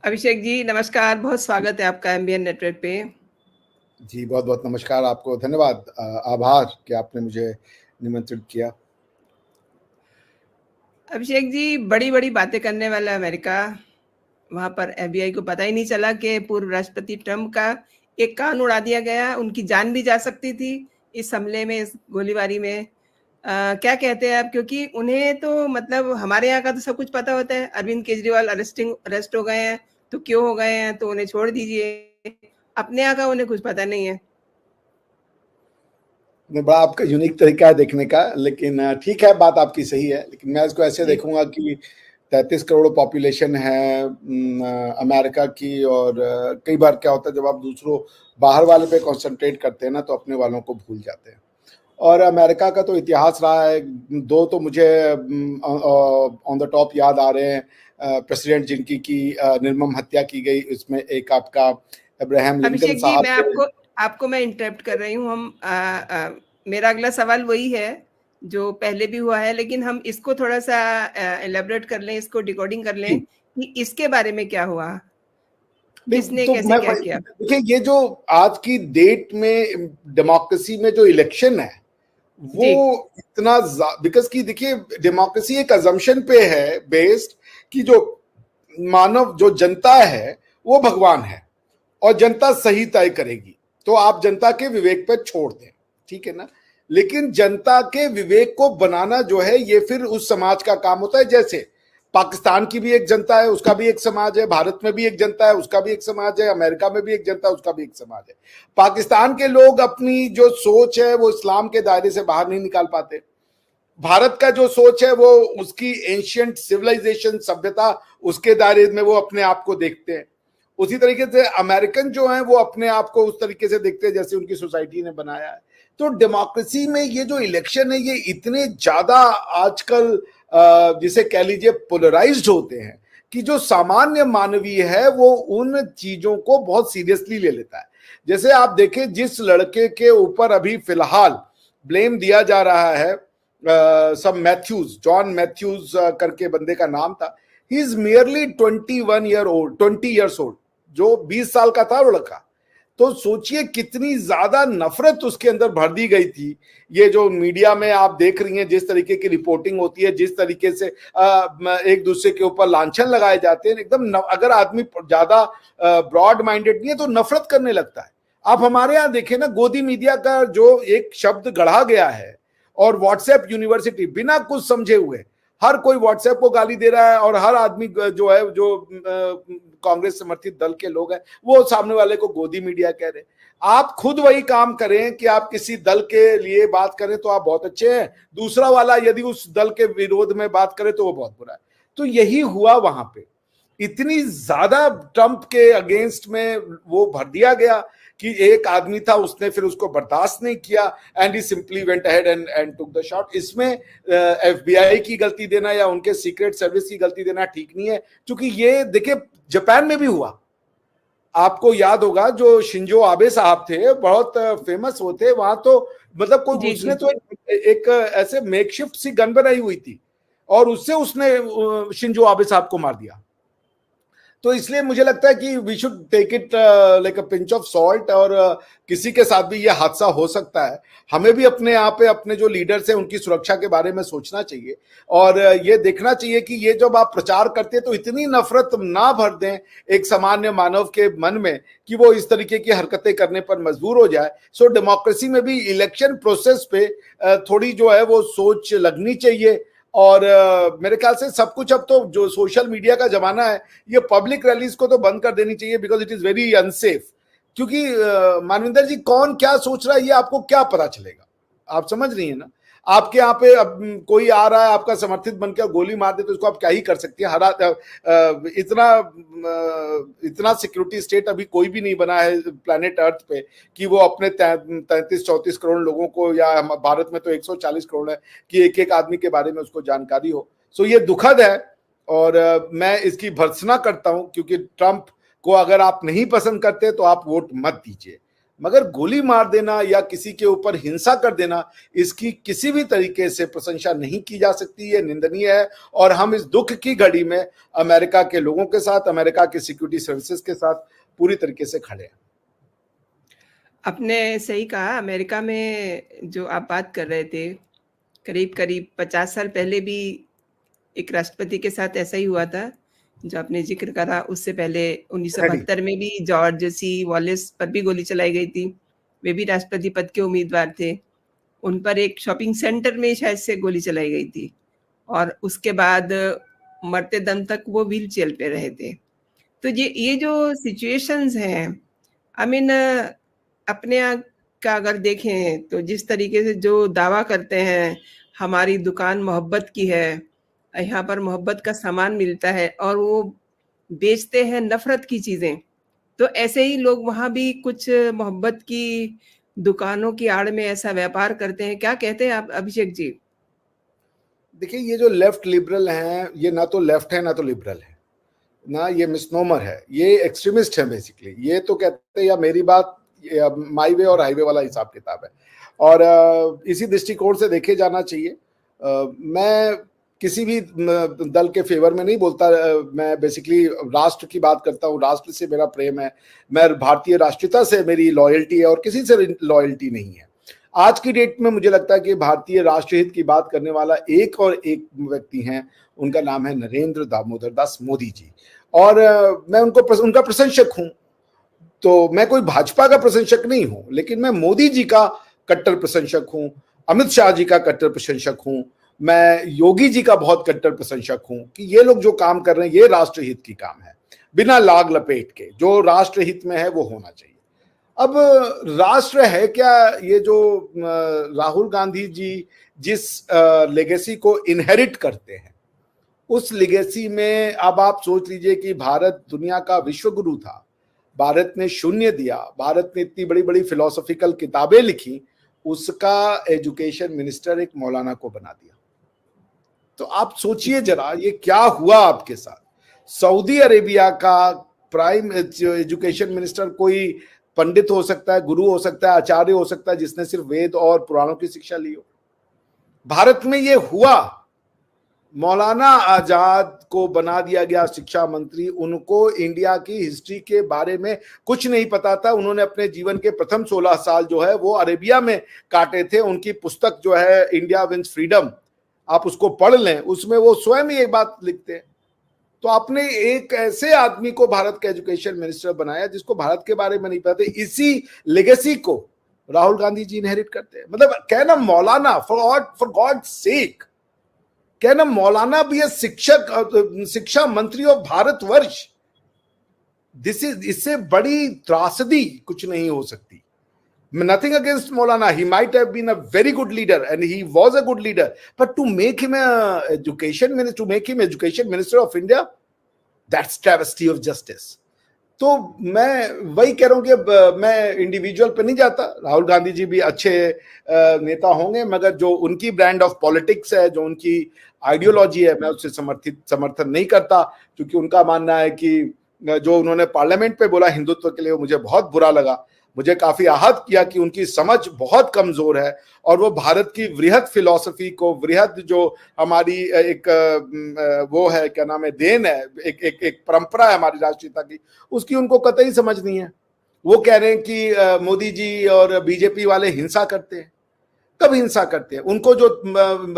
अभिषेक जी नमस्कार, बहुत स्वागत है आपका एमबीएन नेटवर्क पे। जी बहुत बहुत नमस्कार आपको, धन्यवाद, आभार कि आपने मुझे निमंत्रित किया। अभिषेक जी बड़ी-बड़ी बातें करने वाला अमेरिका, वहाँ पर एफबीआई को पता ही नहीं चला कि पूर्व राष्ट्रपति ट्रम्प का एक कान उड़ा दिया गया, उनकी जान भी जा सकती थी इस हमले में, इस गोलीबारी में। क्या कहते हैं आप? क्योंकि उन्हें तो मतलब हमारे यहाँ का तो सब कुछ पता होता है, अरविंद केजरीवाल अरेस्ट हो गए हैं, तो क्यों हो गए हैं, तो उन्हें छोड़ दीजिए। अपने यहाँ का उन्हें कुछ पता नहीं है। बड़ा आपका यूनिक तरीका है देखने का, लेकिन ठीक है, बात आपकी सही है। लेकिन मैं इसको ऐसे जी। देखूंगा कि 33 करोड़ पॉपुलेशन है अमेरिका की, और कई बार क्या होता है जब आप दूसरों बाहर वाले पे कंसंट्रेट करते हैं ना, तो अपने वालों को भूल जाते हैं। और अमेरिका का तो इतिहास रहा है। दो तो मुझे ऑन द टॉप याद आ रहे हैं, प्रेसिडेंट जिनकी की निर्मम हत्या की गई, इसमें एक आपका अब्राहम लिंकन अभिषेक जी साहब मैं थे। आपको आपको मैं इंटरप्ट कर रही हूँ। मेरा अगला सवाल वही है जो पहले भी हुआ है, लेकिन हम इसको थोड़ा सा एलेबरेट कर लें, इसको डिकोडिंग कर लें जी, कि इसके बारे में क्या हुआ, नहीं किसने तो कैसे मैं क्या किया। देखिए, ये जो आज की डेट में डेमोक्रेसी में जो इलेक्शन है वो जी इतना, बिकॉज की देखिए, डेमोक्रेसी एक अजम्पशन पे है बेस्ड, कि जो मानव जो जनता है वो भगवान है और जनता सही तय करेगी, तो आप जनता के विवेक पे छोड़ दें, ठीक है ना। लेकिन जनता के विवेक को बनाना जो है ये फिर उस समाज का काम होता है। जैसे पाकिस्तान की भी एक जनता है, उसका भी एक समाज है, भारत में भी एक जनता है, उसका भी एक समाज है, अमेरिका में भी एक जनता है, उसका भी एक समाज है। पाकिस्तान के लोग अपनी जो सोच है वो इस्लाम के दायरे से बाहर नहीं निकाल पाते। भारत का जो सोच है वो उसकी एंशियंट सिविलाइजेशन, सभ्यता, उसके दायरे में वो अपने आप को देखते हैं। उसी तरीके से अमेरिकन जो हैं वो अपने आप को उस तरीके से देखते हैं जैसे उनकी सोसाइटी ने बनाया है। तो डेमोक्रेसी में ये जो इलेक्शन है ये इतने ज्यादा आजकल जिसे कह लीजिए पोलराइज्ड होते हैं कि जो सामान्य मानवीय है वो उन चीजों को बहुत सीरियसली ले लेता है। जैसे आप देखें, जिस लड़के के ऊपर अभी फिलहाल ब्लेम दिया जा रहा है, सब मैथ्यूज, जॉन मैथ्यूज करके बंदे का नाम था। He is merely 20 years old, जो 20 साल का था वो लड़का। तो सोचिए कितनी ज्यादा नफरत उसके अंदर भर दी गई थी। ये जो मीडिया में आप देख रही हैं, जिस तरीके की रिपोर्टिंग होती है, जिस तरीके से एक दूसरे के ऊपर लांछन लगाए जाते हैं, एकदम अगर आदमी ज्यादा ब्रॉड माइंडेड नहीं है तो नफरत करने लगता है। आप हमारे यहाँ देखें ना, गोदी मीडिया का जो एक शब्द गढ़ा गया है, और व्हाट्सएप यूनिवर्सिटी, बिना कुछ समझे हुए हर कोई व्हाट्सएप को गाली दे रहा है, और हर आदमी जो है, जो कांग्रेस समर्थित दल के लोग हैं, वो सामने वाले को गोदी मीडिया कह रहे हैं। आप खुद वही काम करें कि आप किसी दल के लिए बात करें तो आप बहुत अच्छे हैं, दूसरा वाला यदि उस दल के विरोध में बात करे तो वो बहुत बुरा है। तो यही हुआ वहां पे। इतनी ज्यादा ट्रंप के अगेंस्ट में वो भर दिया गया कि एक आदमी था, उसने फिर उसको बर्दाश्त नहीं किया, and he simply went ahead and took the shot. इसमें एफबीआई की गलती देना या उनके सीक्रेट सर्विस की गलती देना ठीक नहीं है, क्योंकि ये देखिए जापान में भी हुआ। आपको याद होगा जो शिंजो आबे साहब थे, बहुत फेमस होते वहां, तो मतलब कोई जी उसने जी। तो एक ऐसे मेकशिफ्ट सी गन बनाई हुई थी और उससे उसने शिंजो आबे साहब को मार दिया। तो इसलिए मुझे लगता है कि we should take it like a pinch of salt, और किसी के साथ भी ये हादसा हो सकता है। हमें भी अपने यहाँ पे अपने जो लीडर्स हैं उनकी सुरक्षा के बारे में सोचना चाहिए, और ये देखना चाहिए कि ये जब आप प्रचार करते हैं तो इतनी नफरत ना भर दें एक सामान्य मानव के मन में कि वो इस तरीके की हरकतें करने पर मजबूर हो जाए। सो डेमोक्रेसी में भी इलेक्शन प्रोसेस पे थोड़ी जो है वो सोच लगनी चाहिए। और मेरे ख्याल से सब कुछ अब तो जो सोशल मीडिया का जमाना है, ये पब्लिक रैलीज को तो बंद कर देनी चाहिए, because it is very unsafe. क्योंकि मानविंदर जी, कौन क्या सोच रहा है ये आपको क्या पता चलेगा? आप समझ रही है ना। आपके यहाँ पे अब कोई आ रहा है आपका समर्थित बनकर गोली मार दे तो उसको आप क्या ही कर सकती है। इतना इतना सिक्योरिटी स्टेट अभी कोई भी नहीं बना है प्लेनेट अर्थ पे कि वो अपने 33-34 करोड़ लोगों को, या भारत में तो 140 करोड़ है, कि एक एक आदमी के बारे में उसको जानकारी हो। सो ये दुखद है, और मैं इसकी भर्त्सना करता हूं, क्योंकि ट्रंप को अगर आप नहीं पसंद करते तो आप वोट मत दीजिए। मगर गोली मार देना या किसी के ऊपर हिंसा कर देना, इसकी किसी भी तरीके से प्रशंसा नहीं की जा सकती, ये निंदनीय है। और हम इस दुख की घड़ी में अमेरिका के लोगों के साथ, अमेरिका के सिक्योरिटी सर्विसेज के साथ पूरी तरीके से खड़े हैं। आपने सही कहा। अमेरिका में जो आप बात कर रहे थे, करीब करीब 50 साल पहले भी एक राष्ट्रपति के साथ ऐसा ही हुआ था जो आपने जिक्र करा। उससे पहले 1972 में भी जॉर्ज सी वॉलेस पर भी गोली चलाई गई थी। वे भी राष्ट्रपति पद के उम्मीदवार थे। उन पर एक शॉपिंग सेंटर में शायद से गोली चलाई गई थी और उसके बाद मरते दम तक वो व्हील चेयर पे रहे थे। तो ये जो सिचुएशंस हैं, आई मीन अपने यहाँ का अगर देखें तो जिस तरीके से जो दावा करते हैं हमारी दुकान मोहब्बत की है, यहाँ पर मोहब्बत का सामान मिलता है, और वो बेचते हैं नफरत की चीजें, तो ऐसे ही लोग वहां भी कुछ मोहब्बत की दुकानों की आड़ में ऐसा व्यापार करते हैं। क्या कहते हैं आप अभिषेक जी? देखिए, ये जो लेफ्ट लिबरल हैं, ये ना तो लेफ्ट है ना तो लिबरल है, ना ये मिसनोमर है, ये एक्सट्रीमिस्ट है बेसिकली। ये तो कहते हैं या मेरी बात माई वे और हाईवे वाला हिसाब किताब है, और इसी दृष्टिकोण से देखे जाना चाहिए। मैं किसी भी दल के फेवर में नहीं बोलता, मैं बेसिकली राष्ट्र की बात करता हूँ, राष्ट्र से मेरा प्रेम है, मैं भारतीय राष्ट्रीयता से मेरी लॉयल्टी है और किसी से लॉयल्टी नहीं है। आज की डेट में मुझे लगता है कि भारतीय राष्ट्रहित की बात करने वाला एक और एक व्यक्ति हैं, उनका नाम है नरेंद्र दामोदर दास मोदी जी, और मैं उनका प्रशंसक हूं। तो मैं कोई भाजपा का प्रशंसक नहीं हूं, लेकिन मैं मोदी जी का कट्टर प्रशंसक हूं, अमित शाह जी का कट्टर प्रशंसक हूं, मैं योगी जी का बहुत कट्टर प्रशंसक हूं कि ये लोग जो काम कर रहे हैं ये राष्ट्रहित की काम है, बिना लाग लपेट के। जो राष्ट्रहित में है वो होना चाहिए। अब राष्ट्र है क्या? ये जो राहुल गांधी जी जिस लेगेसी को इनहेरिट करते हैं, उस लेगेसी में अब आप सोच लीजिए कि भारत दुनिया का विश्व गुरु था, भारत ने शून्य दिया, भारत ने इतनी बड़ी बड़ी फिलोसॉफिकल किताबें लिखी, उसका एजुकेशन मिनिस्टर एक मौलाना को बना दिया। तो आप सोचिए जरा ये क्या हुआ आपके साथ। सऊदी अरेबिया का प्राइम एजुकेशन मिनिस्टर कोई पंडित हो सकता है, गुरु हो सकता है, आचार्य हो सकता है, जिसने सिर्फ वेद और पुराणों की शिक्षा ली हो। भारत में ये हुआ, मौलाना आजाद को बना दिया गया शिक्षा मंत्री। उनको इंडिया की हिस्ट्री के बारे में कुछ नहीं पता था। उन्होंने अपने जीवन के प्रथम 16 साल जो है वो अरेबिया में काटे थे। उनकी पुस्तक जो है इंडिया विंस फ्रीडम, आप उसको पढ़ लें, उसमें वो स्वयं ही एक बात लिखते हैं। तो आपने एक ऐसे आदमी को भारत का एजुकेशन मिनिस्टर बनाया जिसको भारत के बारे में नहीं पता। इसी लेगेसी को राहुल गांधी जी इनहेरिट करते हैं। मतलब कहना मौलाना, फॉर गॉड सेक, कहना मौलाना भी है शिक्षा मंत्री ऑफ भारतवर्ष। इससे बड़ी त्रासदी कुछ नहीं हो सकती। Nothing against Maulana. He might have been a very good leader, and he was a good leader. But to make him education minister of India, that's travesty of justice. तो मैं वही कह रहा हूँ कि मैं इंडिविजुअल पे नहीं जाता। राहुल गांधी जी भी अच्छे नेता होंगे, मगर जो उनकी ब्रांड ऑफ पॉलिटिक्स है, जो उनकी आइडियोलॉजी है, मैं उससे समर्थन नहीं करता। क्योंकि उनका मानना है कि जो उन्होंने पार्लियामेंट पे बोला हिंदुत्व के लिए, वो मुझे बहुत बुरा लगा। मुझे काफी आहत किया कि उनकी समझ बहुत कमजोर है और वो भारत की वृहद फिलॉसफी को, वृहद जो हमारी एक वो है, क्या नाम है, देन है, एक परंपरा है हमारी राष्ट्रीयता की, उसकी उनको कतई समझ नहीं है। वो कह रहे हैं कि मोदी जी और बीजेपी वाले हिंसा करते हैं। कब हिंसा करते हैं? उनको जो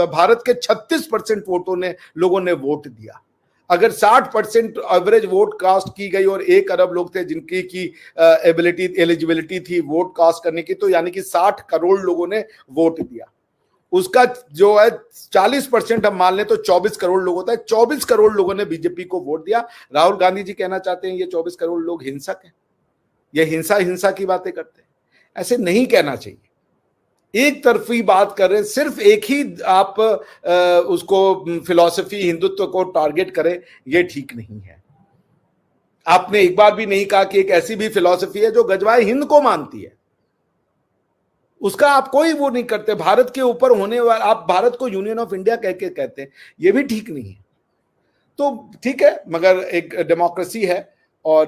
भारत के 36% लोगों ने वोट दिया। अगर 60% एवरेज वोट कास्ट की गई और 1 अरब लोग थे जिनकी की एलिजिबिलिटी थी वोट कास्ट करने की, तो यानी कि 60 करोड़ लोगों ने वोट दिया। उसका जो है 40% हम मान लें तो 24 करोड़ लोग होता है। 24 करोड़ लोगों ने बीजेपी को वोट दिया। राहुल गांधी जी कहना चाहते हैं ये 24 करोड़ लोग हिंसक हैं, ये हिंसा की बातें करते हैं। ऐसे नहीं कहना चाहिए। एक तरफी बात कर रहे हैं, सिर्फ एक ही आप उसको फिलॉसफी हिंदुत्व को टारगेट करें, ये ठीक नहीं है। आपने एक बार भी नहीं कहा कि एक ऐसी भी फिलॉसफी है जो गजवाए हिंद को मानती है, उसका आप कोई वो नहीं करते। भारत के ऊपर होने वाला, आप भारत को यूनियन ऑफ इंडिया कह के कहते हैं, ये भी ठीक नहीं है। तो ठीक है, मगर एक डेमोक्रेसी है और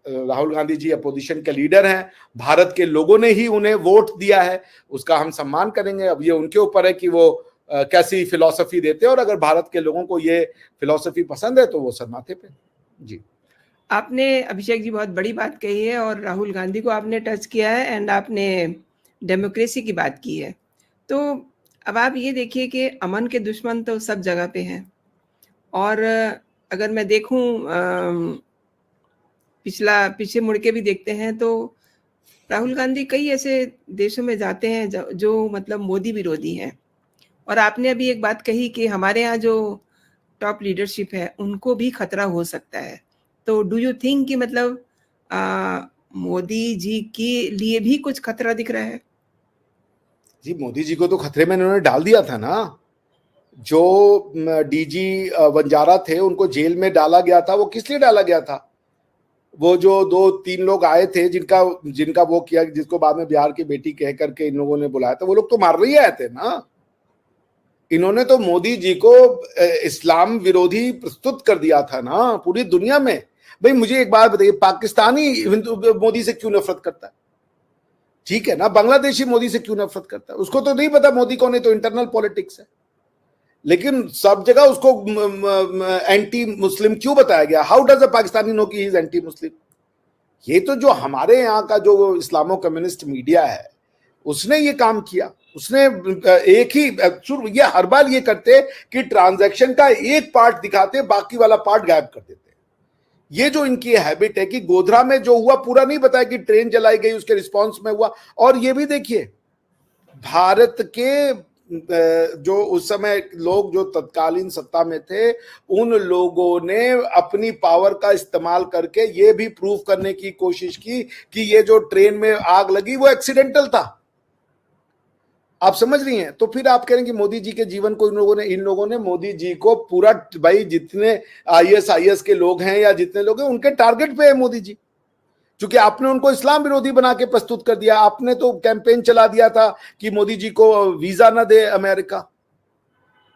राहुल गांधी जी अपोजिशन के लीडर हैं, भारत के लोगों ने ही उन्हें वोट दिया है, उसका हम सम्मान करेंगे। अब ये उनके ऊपर है कि वो कैसी फिलॉसफी देते हैं, और अगर भारत के लोगों को ये फिलॉसफी पसंद है तो वो सर माथे पे। जी, आपने अभिषेक जी बहुत बड़ी बात कही है, और राहुल गांधी को आपने टच किया है, एंड आपने डेमोक्रेसी की बात की है। तो अब आप ये देखिए कि अमन के दुश्मन तो सब जगह पे हैं, और अगर मैं देखूं पीछे मुड़ के भी देखते हैं तो राहुल गांधी कई ऐसे देशों में जाते हैं जो मतलब मोदी विरोधी हैं। और आपने अभी एक बात कही कि हमारे यहाँ जो टॉप लीडरशिप है उनको भी खतरा हो सकता है। तो डू यू थिंक कि मतलब मोदी जी के लिए भी कुछ खतरा दिख रहा है? जी, मोदी जी को तो खतरे में इन्होंने डाल दिया था ना। जो डीजी वंजारा थे उनको जेल में डाला गया था, वो किस लिए डाला गया था? वो जो 2-3 लोग आए थे जिनका जिनका वो किया, जिसको बाद में बिहार की बेटी कह करके इन लोगों ने बुलाया था, वो लोग तो मार ही आए थे ना। इन्होंने तो मोदी जी को इस्लाम विरोधी प्रस्तुत कर दिया था ना पूरी दुनिया में। भाई मुझे एक बात बताइए, पाकिस्तानी मोदी से क्यों नफरत करता है? ठीक है ना, बांग्लादेशी मोदी से क्यों नफरत करता है? उसको तो नहीं पता मोदी कौन है, तो इंटरनल पॉलिटिक्स है। लेकिन सब जगह उसको एंटी मुस्लिम क्यों बताया गया? How does a Pakistani know कि ही इज एंटी मुस्लिम? ये तो जो हमारे यहाँ का जो इस्लामो कम्युनिस्ट मीडिया है उसने ये काम किया। उसने एक ही ये हर बार ये करते कि ट्रांजैक्शन का एक पार्ट दिखाते, बाकी वाला पार्ट गायब कर देते। ये जो इनकी हैबिट है कि गोधरा में जो हुआ पूरा नहीं बताया कि ट्रेन जलाई गई उसके रिस्पॉन्स में हुआ। और ये भी देखिए, भारत के जो उस समय लोग जो तत्कालीन सत्ता में थे उन लोगों ने अपनी पावर का इस्तेमाल करके ये भी प्रूव करने की कोशिश की कि ये जो ट्रेन में आग लगी वो एक्सीडेंटल था। आप समझ रही हैं? तो फिर आप कह रहे हैं कि मोदी जी के जीवन को इन लोगों ने मोदी जी को पूरा, भाई जितने आईएस के लोग हैं या जितने लोग हैं उनके टारगेट पे है मोदी जी, क्योंकि आपने उनको इस्लाम विरोधी बना के प्रस्तुत कर दिया। आपने तो कैंपेन चला दिया था कि मोदी जी को वीजा ना दे अमेरिका।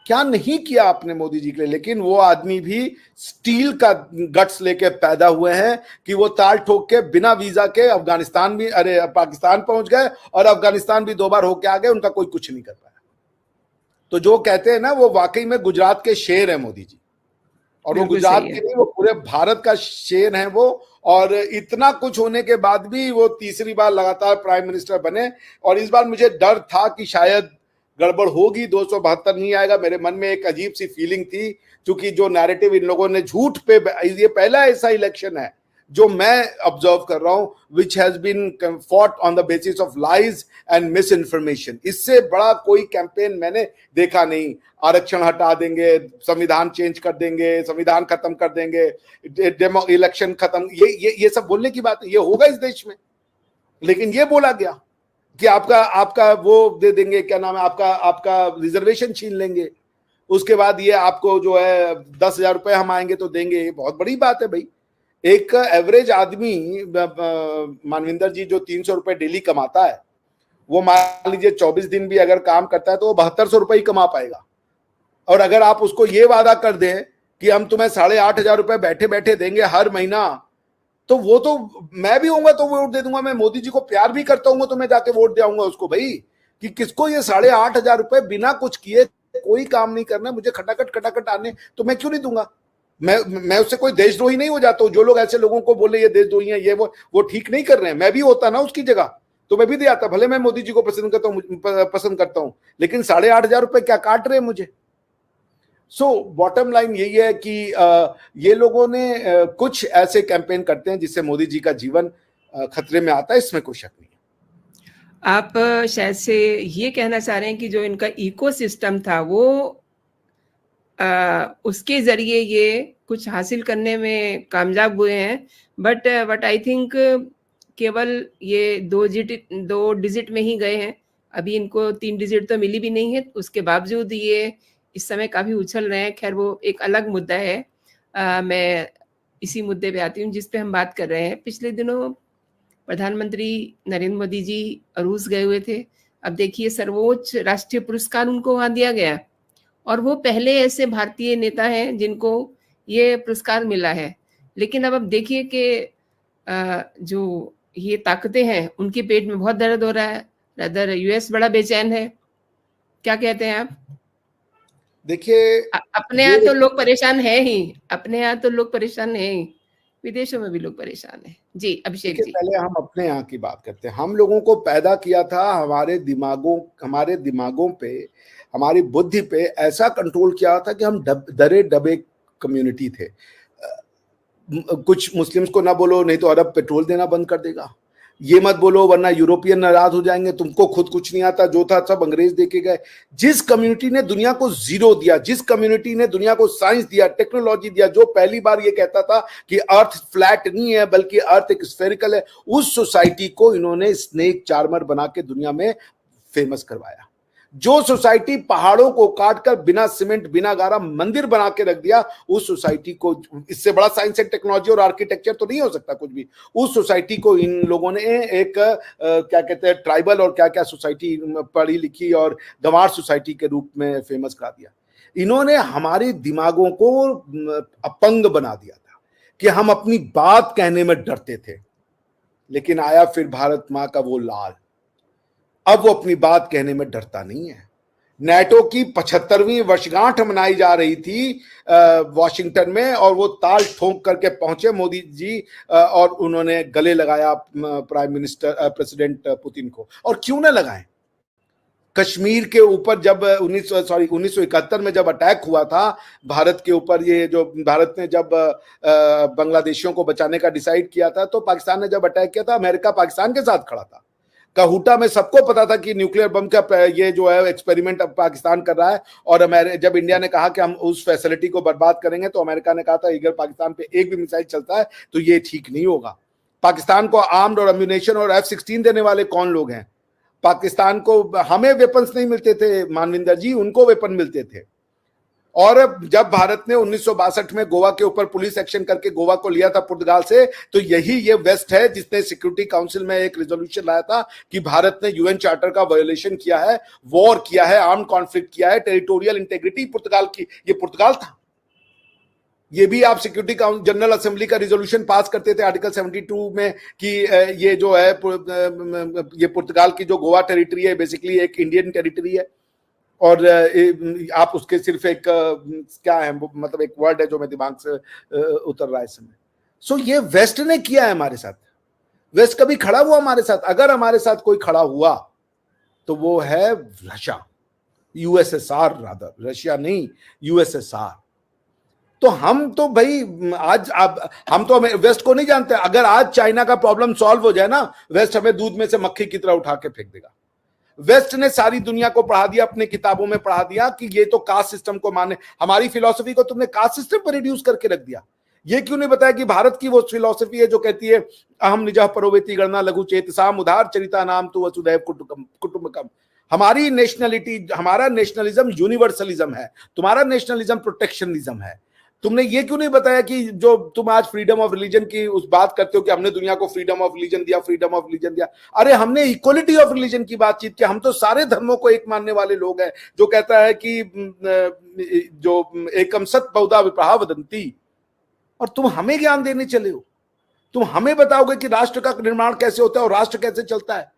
क्या नहीं किया आपने मोदी जी के लिए? लेकिन वो आदमी भी स्टील का गट्स लेके पैदा हुए हैं कि वो ताल ठोक के बिना वीजा के अफगानिस्तान भी, अरे पाकिस्तान पहुंच गए, और अफगानिस्तान भी 2 बार होके आ गए, उनका कोई कुछ नहीं कर पाया। तो जो कहते हैं ना, वो वाकई में गुजरात के शेर है मोदी जी, और वो गुजरात के नहीं, वो पूरे भारत का शेर है वो। और इतना कुछ होने के बाद भी वो तीसरी बार लगातार प्राइम मिनिस्टर बने। और इस बार मुझे डर था कि शायद गड़बड़ होगी, 272 नहीं आएगा। मेरे मन में एक अजीब सी फीलिंग थी, क्योंकि जो नैरेटिव इन लोगों ने झूठ पे, ये पहला ऐसा इलेक्शन है जो मैं ऑब्जर्व कर रहा हूं which has been fought on the basis of lies and misinformation. इससे बड़ा कोई कैंपेन मैंने देखा नहीं। आरक्षण हटा देंगे, संविधान चेंज कर देंगे, संविधान खत्म कर देंगे, इलेक्शन खत्म, ये सब बोलने की बात है, ये होगा इस देश में। लेकिन ये बोला गया कि आपका वो दे देंगे, क्या नाम है, आपका रिजर्वेशन छीन लेंगे, उसके बाद ये आपको जो है 10,000 रुपए हम आएंगे तो देंगे। ये बहुत बड़ी बात है भाई। एक एवरेज आदमी, मानविंदर जी, जो 300 रुपए डेली कमाता है, वो मान लीजिए 24 दिन भी अगर काम करता है तो वो 7200 रुपए ही कमा पाएगा। और अगर आप उसको ये वादा कर दें कि हम तुम्हें 8,500 रुपए बैठे बैठे देंगे हर महीना, तो वो तो मैं भी होऊंगा तो वोट दे दूंगा। मैं मोदी जी को प्यार भी करता हूँ तो मैं जाके वोट दे आऊंगा उसको। भाई कि किसको ये 8,500 रुपए बिना कुछ किए, कोई काम नहीं करना, मुझे खटाखट आने, तो मैं क्यों नहीं दूंगा? मैं उससे कोई देशद्रोही नहीं हो जाता हूँ। जो लोग ऐसे लोगों को बोले ये देशद्रोही है, ये वो ठीक नहीं कर रहे हैं, मैं भी होता ना उसकी जगह तो मैं भी दे आता। भले मैं मोदी जी को पसंद करता हूँ, लेकिन 8,500 रुपए क्या काट रहे हैं मुझे? सो बॉटम लाइन यही है कि ये लोगों ने कुछ ऐसे कैंपेन करते हैं जिससे मोदी जी का जीवन खतरे में आता है, इसमें कोई शक नहीं है। आप शायद से ये कहना चाह रहे हैं कि जो इनका इकोसिस्टम था वो उसके जरिए ये कुछ हासिल करने में कामयाब हुए हैं, बट आई थिंक केवल ये 2 डिजिट में ही गए हैं। अभी इनको 3 डिजिट तो मिली भी नहीं है, उसके बावजूद ये इस समय काफ़ी उछल रहे हैं। खैर वो एक अलग मुद्दा है। मैं इसी मुद्दे पे आती हूँ जिस पे हम बात कर रहे हैं। पिछले दिनों प्रधानमंत्री नरेंद्र मोदी जी रूस गए हुए थे। अब देखिए सर्वोच्च राष्ट्रीय पुरस्कार उनको वहाँ दिया गया, और वो पहले ऐसे भारतीय नेता हैं जिनको ये पुरस्कार मिला है। लेकिन अब देखिए कि जो ये ताकतें हैं उनके पेट में बहुत दर्द हो रहा है, रदर यूएस बड़ा बेचैन है। क्या कहते हैं आप? देखिए, अपने यहाँ तो लोग परेशान है ही, अपने यहाँ तो लोग परेशान है ही, विदेशों में भी लोग परेशान हैं। जी अभिषेक जी। पहले हम अपने यहाँ की बात करते हैं। हम लोगों को पैदा किया था, हमारे दिमागों पे, हमारी बुद्धि पे ऐसा कंट्रोल किया था कि हम दरे डबे कम्युनिटी थे। कुछ मुस्लिम्स को ना बोलो, नहीं तो अरब पेट्रोल देना बंद कर देगा। ये मत बोलो वरना यूरोपियन नाराज हो जाएंगे, तुमको खुद कुछ नहीं आता, जो था सब अंग्रेज देके गए। जिस कम्युनिटी ने दुनिया को जीरो दिया, जिस कम्युनिटी ने दुनिया को साइंस दिया, टेक्नोलॉजी दिया, जो पहली बार ये कहता था कि अर्थ फ्लैट नहीं है बल्कि अर्थ एक स्फेरिकल है, उस सोसाइटी को इन्होंने स्नेक चार्मर बना के दुनिया में फेमस करवाया। जो सोसाइटी पहाड़ों को काटकर बिना सीमेंट बिना गारा मंदिर बना के रख दिया, उस सोसाइटी को, इससे बड़ा साइंस एंड टेक्नोलॉजी और आर्किटेक्चर तो नहीं हो सकता कुछ भी, उस सोसाइटी को इन लोगों ने एक क्या कहते हैं ट्राइबल और क्या क्या सोसाइटी, पढ़ी लिखी और गंवार सोसाइटी के रूप में फेमस करा दिया। इन्होंने हमारे दिमागों को अपंग बना दिया था कि हम अपनी बात कहने में डरते थे। लेकिन आया फिर भारत माँ का वो लाल, अब वो अपनी बात कहने में डरता नहीं है। नेटो की 75वीं वर्षगांठ मनाई जा रही थी वॉशिंगटन में, और वो ताल ठोंक करके पहुंचे मोदी जी, और उन्होंने गले लगाया प्रेसिडेंट पुतिन को। और क्यों ना लगाएं? कश्मीर के ऊपर जब 1971 में जब अटैक हुआ था भारत के ऊपर, ये जो भारत ने जब बांग्लादेशियों को बचाने का डिसाइड किया था, तो पाकिस्तान ने जब अटैक किया था, अमेरिका पाकिस्तान के साथ खड़ा था। कहूटा में सबको पता था कि न्यूक्लियर बम का ये जो है एक्सपेरिमेंट अब पाकिस्तान कर रहा है, और जब इंडिया ने कहा कि हम उस फैसिलिटी को बर्बाद करेंगे, तो अमेरिका ने कहा था अगर पाकिस्तान पे एक भी मिसाइल चलता है तो ये ठीक नहीं होगा। पाकिस्तान को आर्म्ड और एम्यूनेशन और F-16 देने वाले कौन लोग हैं? पाकिस्तान को, हमें वेपन्स नहीं मिलते थे मानविंदर जी, उनको वेपन मिलते थे। और जब भारत ने 1962 में गोवा के ऊपर पुलिस एक्शन करके गोवा को लिया था पुर्तगाल से, तो यही ये वेस्ट है जिसने सिक्योरिटी काउंसिल में एक रेजोल्यूशन लाया था कि भारत ने यूएन चार्टर का वायोलेशन किया है, वॉर किया है, आर्म कॉन्फ्लिक्ट किया है, टेरिटोरियल इंटेग्रिटी पुर्तगाल की, ये पुर्तगाल था। ये भी आप सिक्योरिटी जनरल असेंबली का रिजोल्यूशन पास करते थे आर्टिकल 72 में कि ये जो है ये पुर्तगाल की जो गोवा टेरिटरी है बेसिकली एक इंडियन टेरिटरी है, और आप उसके सिर्फ एक क्या है, मतलब एक वर्ड है जो मैं दिमाग से उतर रहा है इस समय। सो ये वेस्ट ने किया है हमारे साथ। वेस्ट कभी खड़ा हुआ हमारे साथ? अगर हमारे साथ कोई खड़ा हुआ तो वो है रशिया, यूएसएसआर रादर, रशिया नहीं यूएसएसआर। तो हम तो भाई आज हम तो वेस्ट को नहीं जानते। अगर आज चाइना का प्रॉब्लम सॉल्व हो जाए ना, वेस्ट हमें दूध में से मक्खी की तरह उठा के फेंक देगा। वेस्ट ने सारी दुनिया को पढ़ा दिया, अपने किताबों में पढ़ा दिया कि ये तो कास्ट सिस्टम को माने। हमारी फिलॉसफी को तुमने कास्ट सिस्टम पर रिड्यूस करके रख दिया। ये क्यों नहीं बताया कि भारत की वो फिलॉसफी है जो कहती है अहम निजः परोवेति गणना लघु चेतसाम उदार चरिता नाम तु वसुदैव कुटुंबकम। हमारी नेशनलिटी, हमारा नेशनलिज्म यूनिवर्सलिज्म है, तुम्हारा नेशनलिज्म प्रोटेक्शनिज्म है। तुमने ये क्यों नहीं बताया कि जो तुम आज फ्रीडम ऑफ रिलीजन की उस बात करते हो कि हमने दुनिया को फ्रीडम ऑफ रिलीजन दिया, फ्रीडम ऑफ रिलीजन दिया। अरे हमने इक्वलिटी ऑफ रिलीजन की बातचीत की। हम तो सारे धर्मों को एक मानने वाले लोग हैं, जो कहता है कि जो एकम सत बहुधा विप्रहा वदंती। और तुम हमें ज्ञान देने चले हो, तुम हमें बताओगे कि राष्ट्र का निर्माण कैसे होता है और राष्ट्र कैसे चलता है।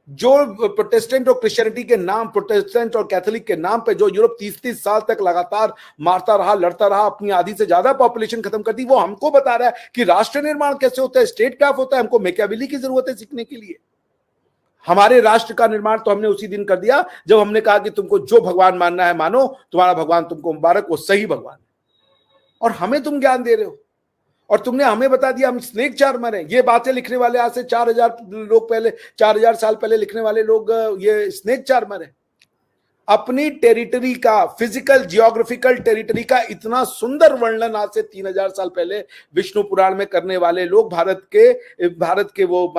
जो प्रोटेस्टेंट और क्रिश्चियनिटी के नाम, प्रोटेस्टेंट और कैथोलिक के नाम पे जो यूरोप 30-30 साल तक लगातार मारता रहा, लड़ता रहा, अपनी आधी से ज्यादा पॉपुलेशन खत्म कर दी, वो हमको बता रहा है कि राष्ट्र निर्माण कैसे होता है, स्टेट क्राफ्ट होता है। हमको मैकियावेली की जरूरत है सीखने के लिए। हमारे राष्ट्र का निर्माण तो हमने उसी दिन कर दिया जब हमने कहा कि तुमको जो भगवान मानना है मानो, तुम्हारा भगवान तुमको मुबारक, वो सही भगवान है। और हमें तुम ज्ञान दे रहे हो, और तुमने हमें बता दिया हम स्नेक चार्मर हैं। ये बातें लिखने वाले आज से 4000 लोग पहले, 4000 साल पहले लिखने वाले लोग ये स्नेक चार्मर है। अपनी टेरिटरी का, फिजिकल जियोग्राफिकल टेरिटरी का इतना सुंदर वर्णन आज से 3000 साल पहले विष्णु पुराण में करने वाले लोग भारत के वो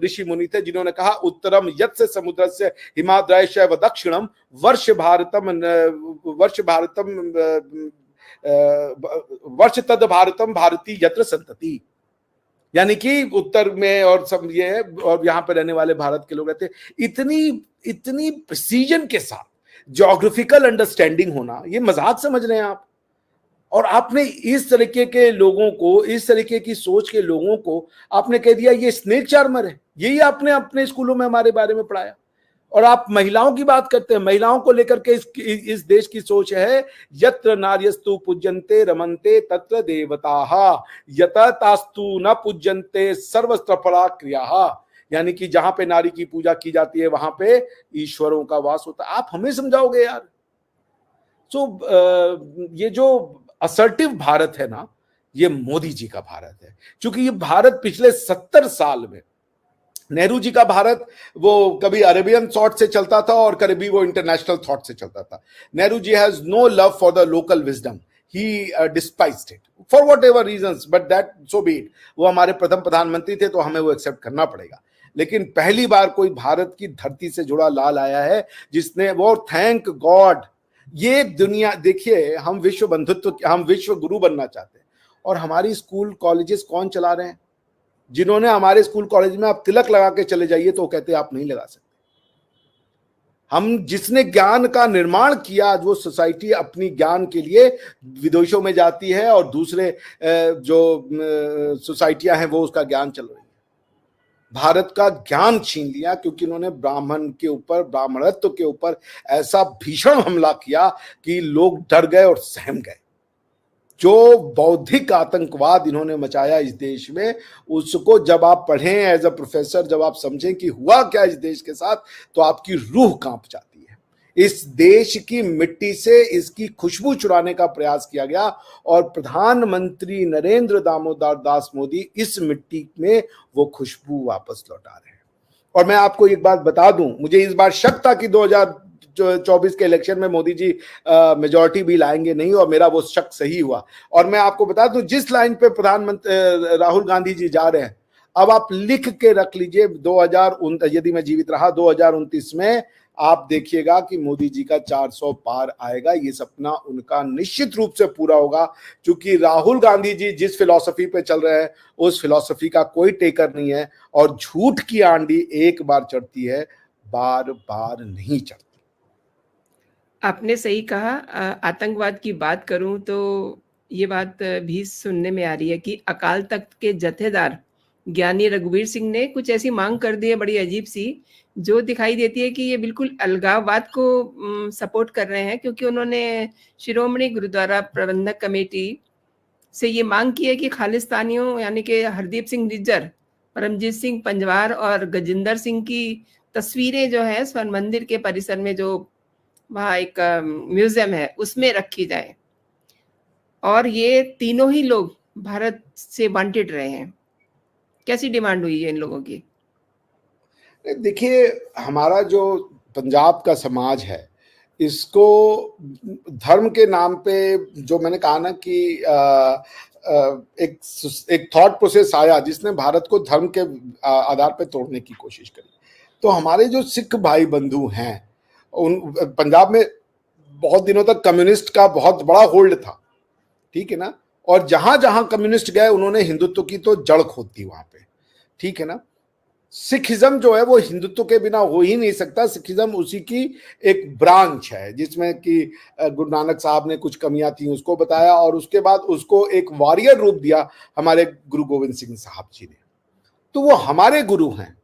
ऋषि मुनि थे, जिन्होंने कहा उत्तरम यत्स्य समुद्रस्य हिमाद्रयस्य व दक्षिणम वर्ष तद भारतम भारती यत्र संतति। यानी कि उत्तर में और सब ये है, और यहां पर रहने वाले भारत के लोग रहते। इतनी प्रिसीजन के साथ ज्योग्राफिकल अंडरस्टैंडिंग होना, ये मजाक समझ रहे हैं आप? और आपने इस तरीके के लोगों को, इस तरीके की सोच के लोगों को आपने कह दिया ये स्नेक चार्मर है। यही आपने अपने स्कूलों में हमारे बारे में पढ़ाया। और आप महिलाओं की बात करते हैं, महिलाओं को लेकर के इस देश की सोच है, यत्र नार्यस्तु पूज्यन्ते रमन्ते तत्र देवताः यतः तास्तु न पूज्यन्ते सर्वस्त्रफला क्रियाः। यानी कि जहां पे नारी की पूजा की जाती है वहां पे ईश्वरों का वास होता है। आप हमें समझाओगे यार? ये जो असर्टिव भारत है ना, ये मोदी जी का भारत है। क्योंकि ये भारत पिछले 70 साल में, नेहरू जी का भारत वो कभी अरेबियन थॉट से चलता था और कभी वो इंटरनेशनल थॉट से चलता था। Nehru ji has no love for the local wisdom, he despised it for whatever reasons, but that so be it. वो हमारे प्रथम प्रधानमंत्री थे तो हमें वो एक्सेप्ट करना पड़ेगा। लेकिन पहली बार कोई भारत की धरती से जुड़ा लाल आया है जिसने वो, थैंक गॉड। ये दुनिया देखिए, हम विश्व बंधुत्व, हम विश्व गुरु बनना चाहते हैं, और हमारी स्कूल कॉलेजेस कौन चला रहे हैं? जिन्होंने हमारे स्कूल कॉलेज में आप तिलक लगा के चले जाइए तो कहते हैं आप नहीं लगा सकते। हम जिसने ज्ञान का निर्माण किया, आज वो सोसाइटी अपनी ज्ञान के लिए विदेशों में जाती है और दूसरे जो सोसाइटियां हैं वो उसका ज्ञान चल रही है। भारत का ज्ञान छीन लिया क्योंकि उन्होंने ब्राह्मण के ऊपर, ब्राह्मणत्व के ऊपर ऐसा भीषण हमला किया कि लोग डर गए और सहम गए। जो बौद्धिक आतंकवाद इन्होंने मचाया इस देश में, उसको जब आप पढ़ें एज अ प्रोफेसर, जब आप समझें कि हुआ क्या इस देश के साथ, तो आपकी रूह कांप जाती है। इस देश की मिट्टी से इसकी खुशबू चुराने का प्रयास किया गया और प्रधानमंत्री नरेंद्र दामोदर दास मोदी इस मिट्टी में वो खुशबू वापस लौटा रहे हैं। और मैं आपको एक बात बता दूं, मुझे इस बार शक था कि 2024 के इलेक्शन में मोदी जी मेजॉरिटी भी लाएंगे नहीं, और मेरा वो शक सही हुआ। और मैं आपको बता दूं, जिस लाइन पे प्रधानमंत्री राहुल गांधी जी जा रहे हैं, अब आप लिख के रख लीजिए, 2029, यदि मैं जीवित रहा, 2029 में आप देखिएगा कि मोदी जी का 400 पार आएगा। ये सपना उनका निश्चित रूप से पूरा होगा, क्योंकि राहुल गांधी जी जिस फिलॉसफी पे चल रहे हैं उस फिलॉसफी का कोई टेकर नहीं है, और झूठ की आंधी एक बार चढ़ती है, बार बार नहीं चढ़ती। आपने सही कहा। आतंकवाद की बात करूं तो ये बात भी सुनने में आ रही है कि अकाल तख्त के जथेदार ज्ञानी रघुवीर सिंह ने कुछ ऐसी मांग कर दी है, बड़ी अजीब सी, जो दिखाई देती है कि ये बिल्कुल अलगाववाद को सपोर्ट कर रहे हैं। क्योंकि उन्होंने शिरोमणि गुरुद्वारा प्रबंधक कमेटी से ये मांग की है कि खालिस्तानियों यानी कि हरदीप सिंह निज्जर, परमजीत सिंह पंजवार और गजिंदर सिंह की तस्वीरें जो है स्वर्ण मंदिर के परिसर में, जो वहाँ एक म्यूजियम है, उसमें रखी जाए। और ये तीनों ही लोग भारत से वांटेड रहे हैं। कैसी डिमांड हुई है इन लोगों की? देखिए, हमारा जो पंजाब का समाज है, इसको धर्म के नाम पे, जो मैंने कहा ना कि एक थॉट प्रोसेस आया जिसने भारत को धर्म के आधार पे तोड़ने की कोशिश करी। तो हमारे जो सिख भाई बंधु हैं, उन पंजाब में बहुत दिनों तक कम्युनिस्ट का बहुत बड़ा होल्ड था, ठीक है ना। और जहां जहां कम्युनिस्ट गए उन्होंने हिंदुत्व की तो जड़ खोद दी वहां पे, ठीक है ना। सिखिज्म जो है वो हिंदुत्व के बिना हो ही नहीं सकता। सिखिज्म उसी की एक ब्रांच है जिसमें कि गुरु नानक साहब ने कुछ कमियां थी उसको बताया, और उसके बाद उसको एक वॉरियर रूप दिया हमारे गुरु गोविंद सिंह साहब जी ने। तो वो हमारे गुरु हैं,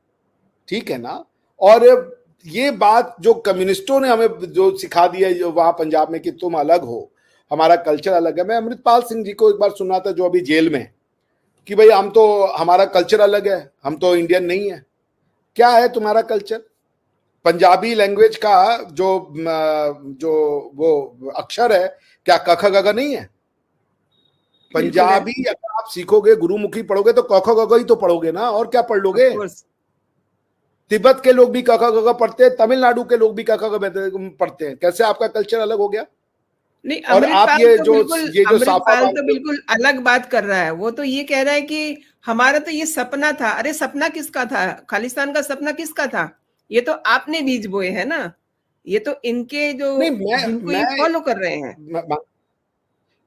ठीक है ना। और ये बात जो कम्युनिस्टों ने हमें जो सिखा दिया है वहां पंजाब में कि तुम अलग हो, हमारा कल्चर अलग है। मैं अमृतपाल सिंह जी को एक बार सुना था, जो अभी जेल में, कि भाई हम तो, हमारा कल्चर अलग है, हम तो इंडियन नहीं है। क्या है तुम्हारा कल्चर? पंजाबी लैंग्वेज का जो वो अक्षर है, क्या क ख ग घ नहीं है? पंजाबी अगर आप सीखोगे, गुरुमुखी पढ़ोगे तो क ख ग घ ही तो पढ़ोगे ना, और क्या पढ़ लोगे? तिब्बत के लोग भी क ख ग घ पढ़ते हैं, तमिलनाडु के लोग भी क ख ग घ पढ़ते हैं। कैसे आपका कल्चर अलग हो गया? नहीं, और आप अमृतपाल तो बिल्कुल अलग बात कर रहा है। वो तो ये कह रहा है कि हमारा तो ये सपना था। अरे सपना किसका था? खालिस्तान का सपना किसका था? ये तो आपने बीज बोए है ना। ये तो इनके जो जिनको ये फॉलो कर रहे हैं।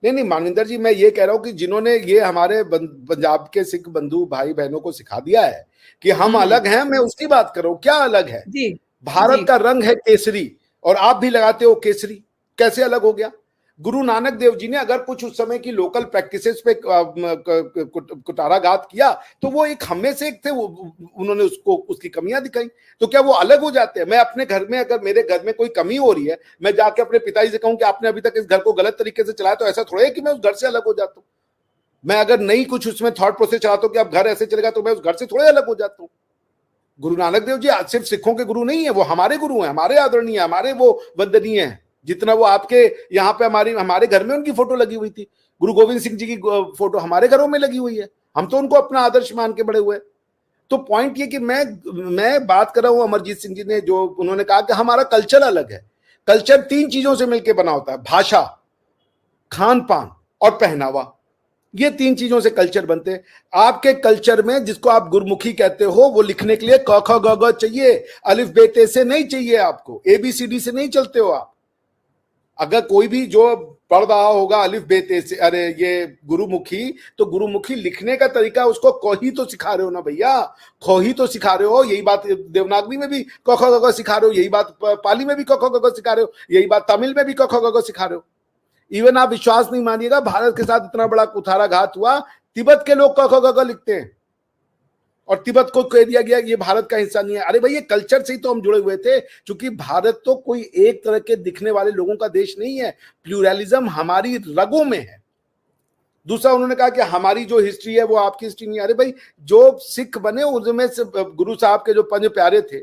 नहीं मानविंदर जी, मैं ये कह रहा हूँ कि जिन्होंने ये हमारे पंजाब के सिख बंधु भाई बहनों को सिखा दिया है कि हम अलग हैं, मैं उसकी बात कर रहा हूँ। क्या अलग है? जी, भारत का रंग है केसरी और आप भी लगाते हो केसरी, कैसे अलग हो गया? गुरु नानक देव जी ने अगर कुछ उस समय की लोकल प्रैक्टिसेस पे कुटाराघात किया तो वो एक हमें से एक थे, उन्होंने उसको उसकी कमियां दिखाई, तो क्या वो अलग हो जाते हैं? मैं अपने घर में, अगर मेरे घर में कोई कमी हो रही है, मैं जाके अपने पिताजी से कहूं कि आपने अभी तक इस घर को गलत तरीके से चलाया, तो ऐसा थोड़ा है कि मैं उस घर से अलग हो जाता हूँ। मैं अगर नहीं कुछ उसमें थॉट प्रोसेस चलाता हूँ कि अब घर ऐसे चलेगा, तो मैं उस घर से थोड़े अलग हो जाता हूँ। गुरु नानक देव जी सिर्फ सिखों के गुरु नहीं है, वो हमारे गुरु हैं, हमारे आदरणीय, हमारे वो वंदनीय हैं। जितना वो आपके यहाँ पे हमारे घर में उनकी फोटो लगी हुई थी, गुरु गोविंद सिंह जी की फोटो हमारे घरों में लगी हुई है, हम तो उनको अपना आदर्श मान के बड़े हुए। तो पॉइंट ये कि मैं बात कर रहा हूं, अमरजीत सिंह जी ने जो उन्होंने कहा कि हमारा कल्चर अलग है। कल्चर 3 चीजों से मिलकर बना होता है, भाषा, खान पान और पहनावा। ये 3 चीजों से कल्चर बनते हैं। आपके कल्चर में, जिसको आप गुरमुखी कहते हो, वो लिखने के लिए क ख ग घ चाहिए, अलिफ बे ते से नहीं चाहिए आपको, ABCD से नहीं चलते हो आप। अगर कोई भी जो पढ़ रहा होगा अलिफ बे ते से, अरे ये गुरुमुखी, तो गुरुमुखी लिखने का तरीका उसको क ही तो सिखा रहे हो ना भैया, ख ही तो सिखा रहे हो। यही बात देवनागरी में भी क ख ग घ सिखा रहे हो, यही बात पाली में भी क ख ग घ सिखा रहे हो, यही बात तमिल में भी क ख ग घ सिखा रहे हो। इवन आप विश्वास नहीं मानिएगा, भारत के साथ इतना बड़ा कुठाराघात हुआ, तिब्बत के लोग क ख ग घ लिखते हैं और तिब्बत को कह दिया गया ये भारत का हिस्सा नहीं है। अरे भाई, ये कल्चर से ही तो हम जुड़े हुए थे, क्योंकि भारत तो कोई एक तरह के दिखने वाले लोगों का देश नहीं है, प्लूरलिज्म हमारी रगों में है। दूसरा, उन्होंने कहा कि हमारी जो हिस्ट्री है वो आपकी हिस्ट्री नहीं है। अरे भाई, जो सिख बने उनमें से गुरु साहब के जो 5 प्यारे थे,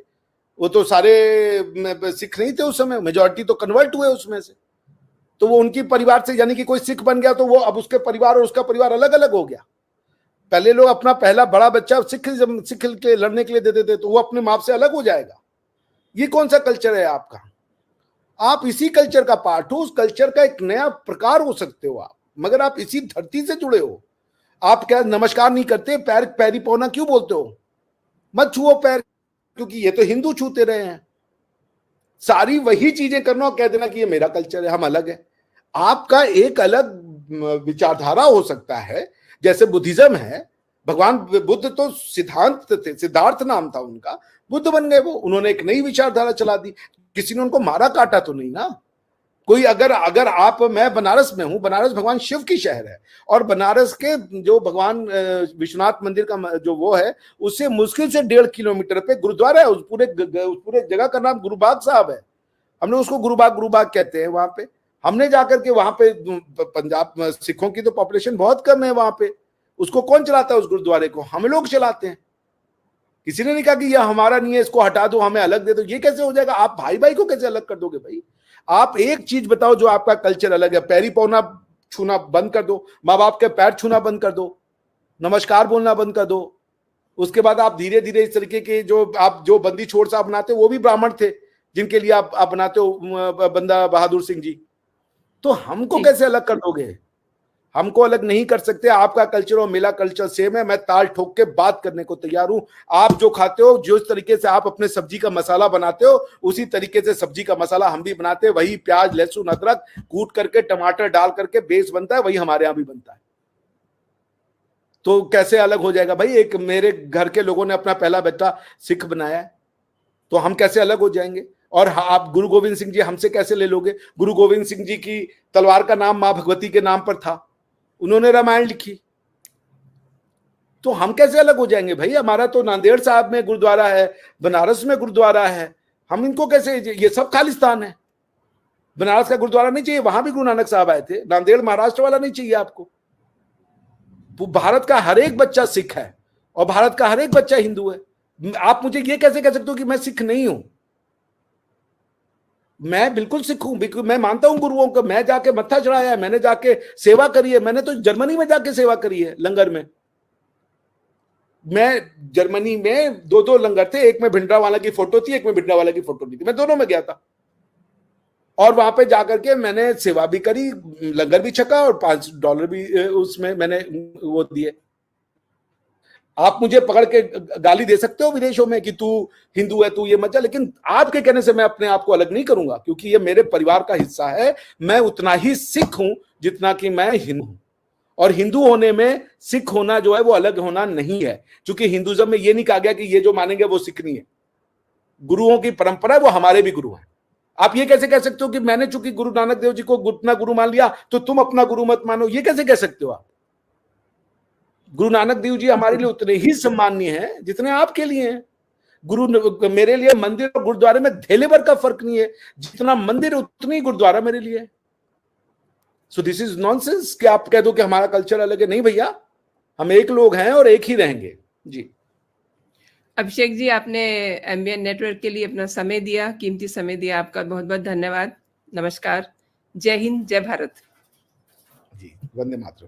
वो तो सारे सिख नहीं थे उस समय, मेजॉरिटी तो कन्वर्ट हुए उसमें से। तो वो उनकी परिवार से, यानी कि कोई सिख बन गया तो वो अब उसके परिवार और उसका परिवार अलग अलग हो गया। पहले लोग अपना पहला बड़ा बच्चा सिख के लड़ने के लिए देते थे, तो वो अपने माँ से अलग हो जाएगा। ये कौन सा कल्चर है आपका? आप इसी कल्चर का पार्ट हो, उस कल्चर का एक नया प्रकार हो सकते हो आप, मगर आप इसी धरती से जुड़े हो। आप क्या नमस्कार नहीं करते? पैरी पौना क्यों बोलते हो? मत छुओ पैर, क्योंकि ये तो हिंदू छूते रहे हैं। सारी वही चीजें करना और कह देना कि ये मेरा कल्चर है, हम अलग है। आपका एक अलग विचारधारा हो सकता है, जैसे बुद्धिज्म है। भगवान बुद्ध तो सिद्धांत थे, सिद्धार्थ नाम था उनका, बुद्ध बन गए वो, उन्होंने एक नई विचारधारा चला दी। किसी ने उनको मारा काटा तो नहीं ना कोई। अगर आप, मैं बनारस में हूं, बनारस भगवान शिव की शहर है, और बनारस के जो भगवान विश्वनाथ मंदिर का जो वो है, उससे मुश्किल से 1.5 किलोमीटर पे गुरुद्वारा है। उस पूरे जगह का नाम गुरुबाग साहब है। हमने उसको गुरुबाग कहते हैं। वहां पे हमने जाकर के, वहां पे पंजाब सिखों की तो पॉपुलेशन बहुत कम है वहां पे, उसको कौन चलाता है? उस गुरुद्वारे को हम लोग चलाते हैं। किसी ने नहीं कहा कि यह हमारा नहीं है, इसको हटा दो, हमें अलग दे दो। ये कैसे हो जाएगा? आप भाई भाई को कैसे अलग कर दोगे भाई? आप एक चीज बताओ जो आपका कल्चर अलग है। पैरी पौना छूना बंद कर दो, माँ बाप के पैर छूना बंद कर दो, नमस्कार बोलना बंद कर दो। उसके बाद आप धीरे धीरे इस तरीके के जो बंदी छोड़ साहब बनाते हो, वो भी ब्राह्मण थे जिनके लिए आप बनाते हो बंदा बहादुर सिंह जी। तो हमको कैसे अलग कर दोगे? हमको अलग नहीं कर सकते। आपका कल्चर और मेरा कल्चर सेम है। मैं ताल ठोक के बात करने को तैयार हूं। आप जो खाते हो, जो इस तरीके से आप अपने सब्जी का मसाला बनाते हो, उसी तरीके से सब्जी का मसाला हम भी बनाते हैं। वही प्याज लहसुन अदरक कूट करके, टमाटर डाल करके बेस बनता है, वही हमारे यहां भी बनता है। तो कैसे अलग हो जाएगा भाई? एक मेरे घर के लोगों ने अपना पहला बच्चा सिख बनाया है, तो हम कैसे अलग हो जाएंगे? और आप गुरु गोविंद सिंह जी हमसे कैसे ले लोगे? गुरु गोविंद सिंह जी की तलवार का नाम मां भगवती के नाम पर था, उन्होंने रामायण लिखी, तो हम कैसे अलग हो जाएंगे भाई? हमारा तो नांदेड़ साहब में गुरुद्वारा है, बनारस में गुरुद्वारा है, हम इनको कैसे? ये सब खालिस्तान है। बनारस का गुरुद्वारा नहीं चाहिए, वहां भी गुरु नानक साहब आए थे। नांदेड़ महाराष्ट्र वाला नहीं चाहिए आपको। भारत का हर एक बच्चा सिख है और भारत का हर एक बच्चा हिंदू है। आप मुझे ये कैसे कह सकते हो कि मैं सिख नहीं हूं? मैं बिल्कुल सिख हूं। मैं मानता हूं गुरुओं को। मैं जाके मत्था चढ़ाया है, मैंने जाके सेवा करी है। मैंने तो जर्मनी में जाके सेवा करी है, लंगर में। मैं जर्मनी में 2 लंगर थे, एक में भिंडरावाला की फोटो थी, एक में भिंडरावाला की फोटो नहीं थी। मैं दोनों में गया था और वहां पे जाकर के मैंने सेवा भी करी, लंगर भी छका और $5 भी उसमें मैंने वो दिए। आप मुझे पकड़ के गाली दे सकते हो विदेशों में कि तू हिंदू है, तू ये मत जा, लेकिन आपके कहने से मैं अपने आप को अलग नहीं करूंगा, क्योंकि ये मेरे परिवार का हिस्सा है। मैं उतना ही सिख हूं जितना कि मैं हिंदू हूं। और हिंदू होने में सिख होना जो है वो अलग होना नहीं है, क्योंकि हिंदुज्म में ये नहीं कहा गया कि ये जो मानेंगे वो सिख नहीं है। गुरुओं की परंपरा, वो हमारे भी गुरु हैं। आप ये कैसे कह सकते हो कि मैंने चूंकि गुरु नानक देव जी को अपना गुरु मान लिया तो तुम अपना गुरु मत मानो? ये कैसे कह सकते हो आप? गुरु नानक देव जी हमारे लिए उतने ही सम्माननीय हैं जितने आपके लिए हैं। गुरु मेरे लिए मंदिर और गुरुद्वारे में धेले भर का फर्क नहीं है, जितना मंदिर उतनी गुरुद्वारा मेरे लिए है। सो दिस इज नॉनसेंस कि आप कह दो कि हमारा कल्चर अलग है। नहीं भैया, हम एक लोग हैं और एक ही रहेंगे। जी अभिषेक जी, आपने एमबीएन नेटवर्क के लिए अपना समय दिया, कीमती समय दिया, आपका बहुत बहुत धन्यवाद। नमस्कार, जय हिंद, जय भारत। जी, वंदे मातरम।